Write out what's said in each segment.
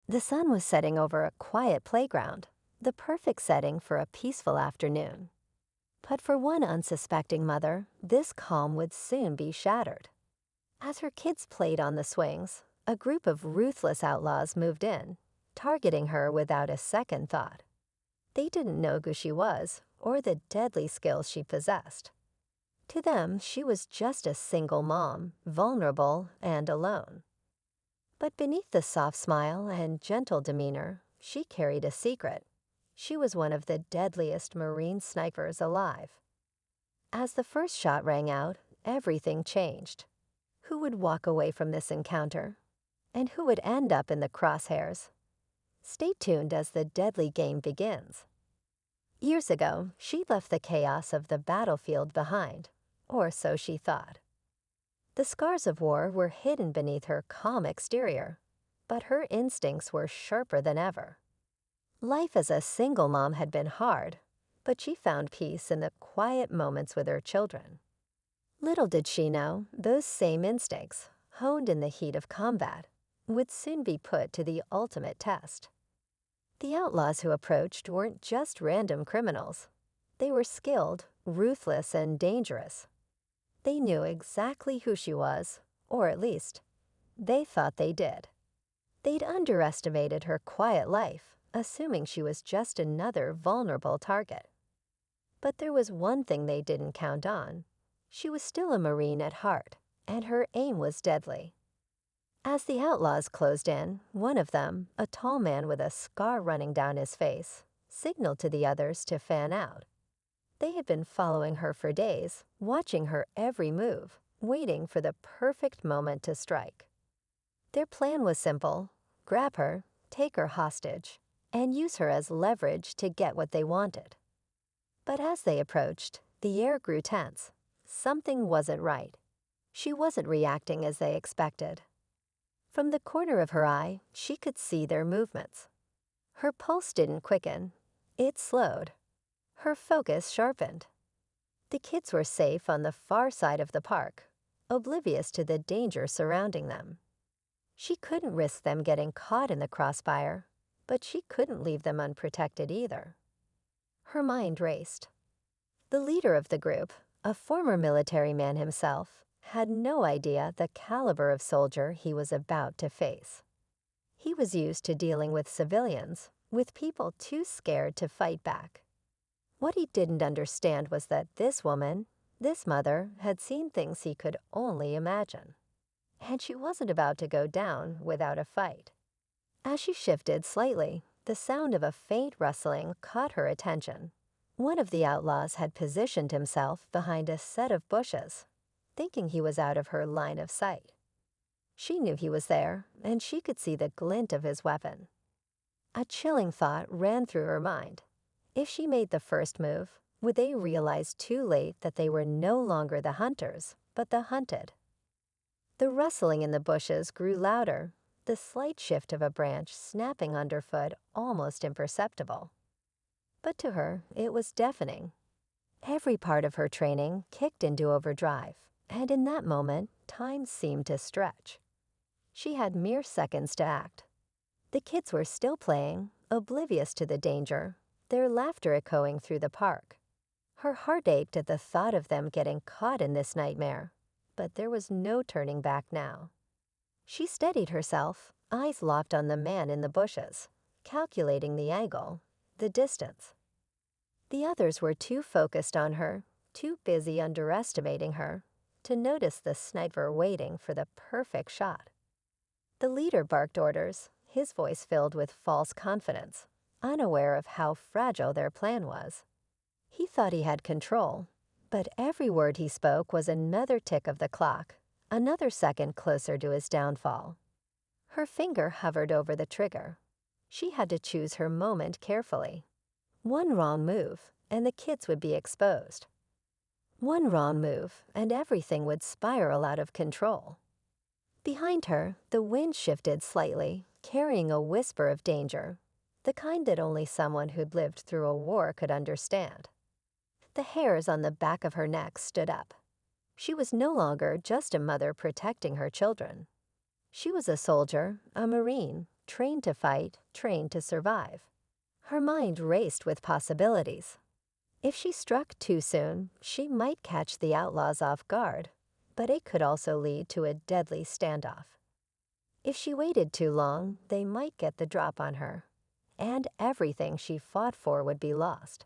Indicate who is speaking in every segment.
Speaker 1: The sun was setting over a quiet playground, the perfect setting for a peaceful afternoon. But for one unsuspecting mother, this calm would soon be shattered. As her kids played on the swings, a group of ruthless outlaws moved in, targeting her without a second thought. They didn't know who she was or the deadly skills she possessed. To them, she was just a single mom, vulnerable and alone. But beneath the soft smile and gentle demeanor, she carried a secret. She was one of the deadliest Marine snipers alive. As the first shot rang out, everything changed. Who would walk away from this encounter? And who would end up in the crosshairs? Stay tuned as the deadly game begins. Years ago, she left the chaos of the battlefield behind, or so she thought. The scars of war were hidden beneath her calm exterior, but her instincts were sharper than ever. Life as a single mom had been hard, but she found peace in the quiet moments with her children. Little did she know, those same instincts, honed in the heat of combat, would soon be put to the ultimate test. The outlaws who approached weren't just random criminals. They were skilled, ruthless, and dangerous. They knew exactly who she was, or at least, they thought they did. They'd underestimated her quiet life, assuming she was just another vulnerable target. But there was one thing they didn't count on. She was still a Marine at heart, and her aim was deadly. As the outlaws closed in, one of them, a tall man with a scar running down his face, signaled to the others to fan out. They had been following her for days, watching her every move, waiting for the perfect moment to strike. Their plan was simple: grab her, take her hostage, and use her as leverage to get what they wanted. But as they approached, the air grew tense. Something wasn't right. She wasn't reacting as they expected. From the corner of her eye, she could see their movements. Her pulse didn't quicken. It slowed. Her focus sharpened. The kids were safe on the far side of the park, oblivious to the danger surrounding them. She couldn't risk them getting caught in the crossfire, but she couldn't leave them unprotected either. Her mind raced. The leader of the group, a former military man himself, had no idea the caliber of soldier he was about to face. He was used to dealing with civilians, with people too scared to fight back. What he didn't understand was that this woman, this mother, had seen things he could only imagine. And she wasn't about to go down without a fight. As she shifted slightly, the sound of a faint rustling caught her attention. One of the outlaws had positioned himself behind a set of bushes, thinking he was out of her line of sight. She knew he was there, and she could see the glint of his weapon. A chilling thought ran through her mind. If she made the first move, would they realize too late that they were no longer the hunters, but the hunted? The rustling in the bushes grew louder, the slight shift of a branch snapping underfoot almost imperceptible. But to her, it was deafening. Every part of her training kicked into overdrive, and in that moment, time seemed to stretch. She had mere seconds to act. The kids were still playing, oblivious to the danger, their laughter echoing through the park. Her heart ached at the thought of them getting caught in this nightmare, but there was no turning back now. She steadied herself, eyes locked on the man in the bushes, calculating the angle, the distance. The others were too focused on her, too busy underestimating her, to notice the sniper waiting for the perfect shot. The leader barked orders, his voice filled with false confidence, unaware of how fragile their plan was. He thought he had control, but every word he spoke was another tick of the clock, another second closer to his downfall. Her finger hovered over the trigger. She had to choose her moment carefully. One wrong move, and the kids would be exposed. One wrong move, and everything would spiral out of control. Behind her, the wind shifted slightly, carrying a whisper of danger, the kind that only someone who'd lived through a war could understand. The hairs on the back of her neck stood up. She was no longer just a mother protecting her children. She was a soldier, a Marine, trained to fight, trained to survive. Her mind raced with possibilities. If she struck too soon, she might catch the outlaws off guard, but it could also lead to a deadly standoff. If she waited too long, they might get the drop on her, and everything she fought for would be lost.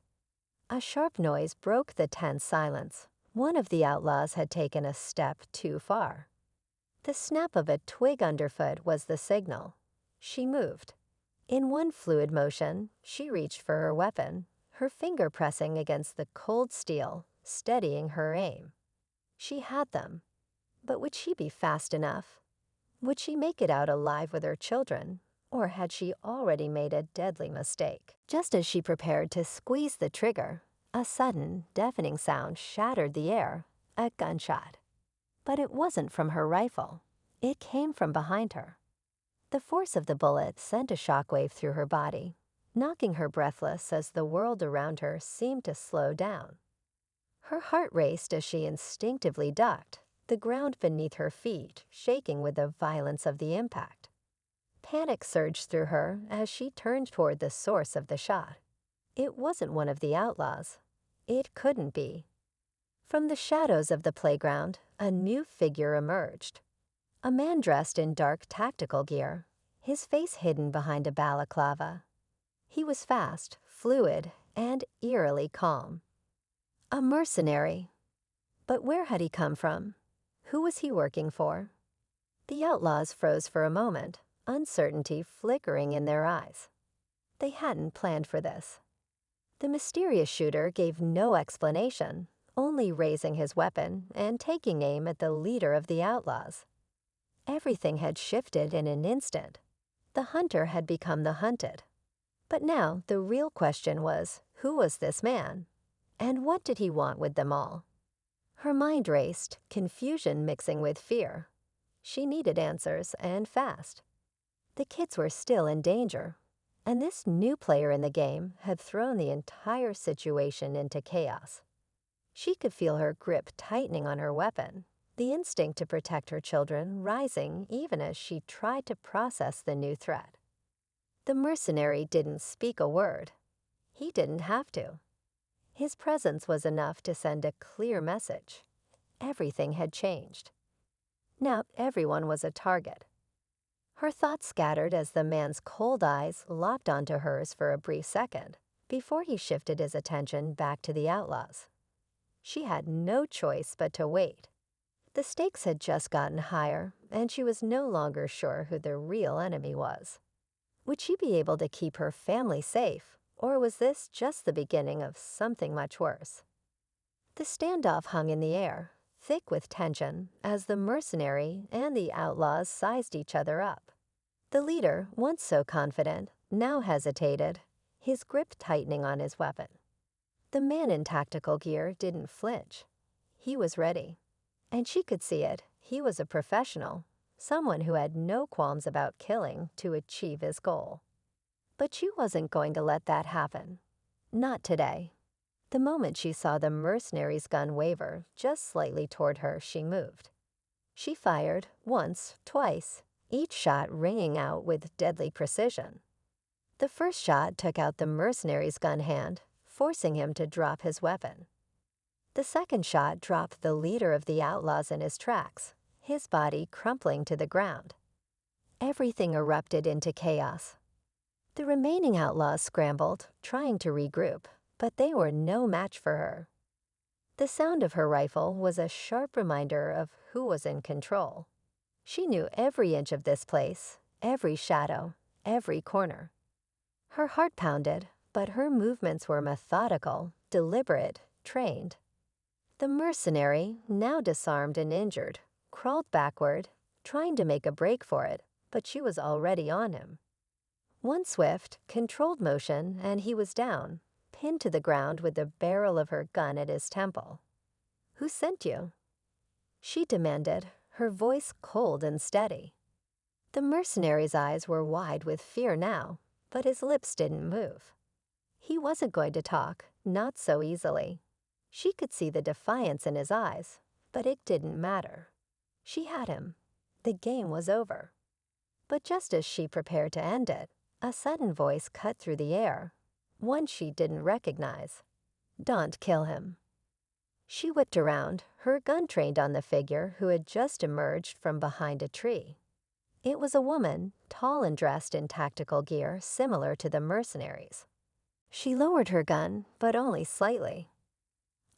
Speaker 1: A sharp noise broke the tense silence. One of the outlaws had taken a step too far. The snap of a twig underfoot was the signal. She moved. In one fluid motion, she reached for her weapon, her finger pressing against the cold steel, steadying her aim. She had them. But would she be fast enough? Would she make it out alive with her children, or had she already made a deadly mistake? Just as she prepared to squeeze the trigger, a sudden, deafening sound shattered the air, a gunshot. But it wasn't from her rifle. It came from behind her. The force of the bullet sent a shockwave through her body, knocking her breathless as the world around her seemed to slow down. Her heart raced as she instinctively ducked, the ground beneath her feet shaking with the violence of the impact. Panic surged through her as she turned toward the source of the shot. It wasn't one of the outlaws. It couldn't be. From the shadows of the playground, a new figure emerged. A man dressed in dark tactical gear, his face hidden behind a balaclava. He was fast, fluid, and eerily calm. A mercenary. But where had he come from? Who was he working for? The outlaws froze for a moment, uncertainty flickering in their eyes. They hadn't planned for this. The mysterious shooter gave no explanation, only raising his weapon and taking aim at the leader of the outlaws. Everything had shifted in an instant. The hunter had become the hunted. But now the real question was, who was this man? And what did he want with them all? Her mind raced, confusion mixing with fear. She needed answers, and fast. The kids were still in danger, and this new player in the game had thrown the entire situation into chaos. She could feel her grip tightening on her weapon, the instinct to protect her children rising even as she tried to process the new threat. The mercenary didn't speak a word. He didn't have to. His presence was enough to send a clear message. Everything had changed. Now everyone was a target. Her thoughts scattered as the man's cold eyes locked onto hers for a brief second before he shifted his attention back to the outlaws. She had no choice but to wait. The stakes had just gotten higher, and she was no longer sure who the real enemy was. Would she be able to keep her family safe, or was this just the beginning of something much worse? The standoff hung in the air, thick with tension, as the mercenary and the outlaws sized each other up. The leader, once so confident, now hesitated, his grip tightening on his weapon. The man in tactical gear didn't flinch. He was ready. And she could see it. He was a professional, someone who had no qualms about killing to achieve his goal. But she wasn't going to let that happen. Not today. The moment she saw the mercenary's gun waver just slightly toward her, she moved. She fired once, twice, each shot ringing out with deadly precision. The first shot took out the mercenary's gun hand, forcing him to drop his weapon. The second shot dropped the leader of the outlaws in his tracks, his body crumpling to the ground. Everything erupted into chaos. The remaining outlaws scrambled, trying to regroup, but they were no match for her. The sound of her rifle was a sharp reminder of who was in control. She knew every inch of this place, every shadow, every corner. Her heart pounded, but her movements were methodical, deliberate, trained. The mercenary, now disarmed and injured, crawled backward, trying to make a break for it, but she was already on him. One swift, controlled motion, and he was down, pinned to the ground with the barrel of her gun at his temple. "Who sent you?" she demanded, her voice cold and steady. The mercenary's eyes were wide with fear now, but his lips didn't move. He wasn't going to talk, not so easily. She could see the defiance in his eyes, but it didn't matter. She had him. The game was over. But just as she prepared to end it, a sudden voice cut through the air, one she didn't recognize. "Don't kill him." She whipped around, her gun trained on the figure who had just emerged from behind a tree. It was a woman, tall and dressed in tactical gear similar to the mercenaries. She lowered her gun, but only slightly.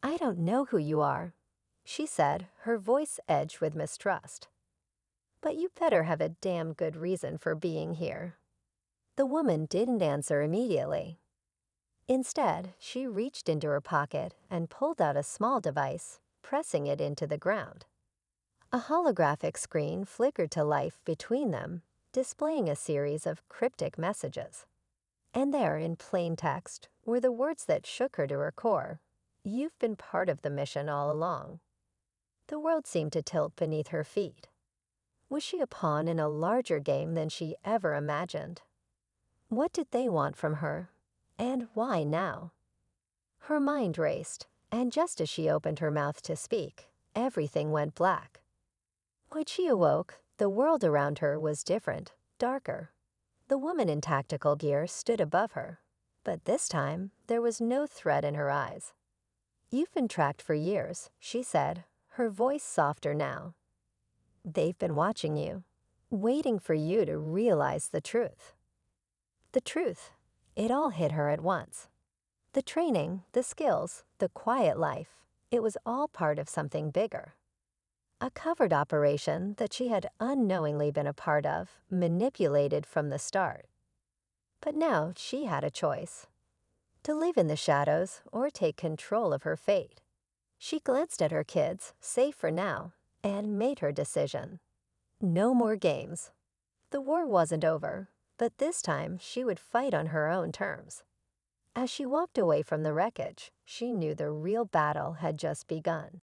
Speaker 1: "I don't know who you are," she said, her voice edged with mistrust. "But you better have a damn good reason for being here." The woman didn't answer immediately. Instead, she reached into her pocket and pulled out a small device, pressing it into the ground. A holographic screen flickered to life between them, displaying a series of cryptic messages. And there, in plain text, were the words that shook her to her core. "You've been part of the mission all along." The world seemed to tilt beneath her feet. Was she a pawn in a larger game than she ever imagined? What did they want from her? And why now? Her mind raced, and just as she opened her mouth to speak, everything went black. When she awoke, the world around her was different, darker. The woman in tactical gear stood above her, but this time there was no threat in her eyes. "You've been tracked for years," she said, her voice softer now. "They've been watching you, waiting for you to realize the truth." The truth. It all hit her at once. The training, the skills, the quiet life, it was all part of something bigger. A covered operation that she had unknowingly been a part of, manipulated from the start. But now she had a choice: to live in the shadows or take control of her fate. She glanced at her kids, safe for now, and made her decision. No more games. The war wasn't over, but this time she would fight on her own terms. As she walked away from the wreckage, she knew the real battle had just begun.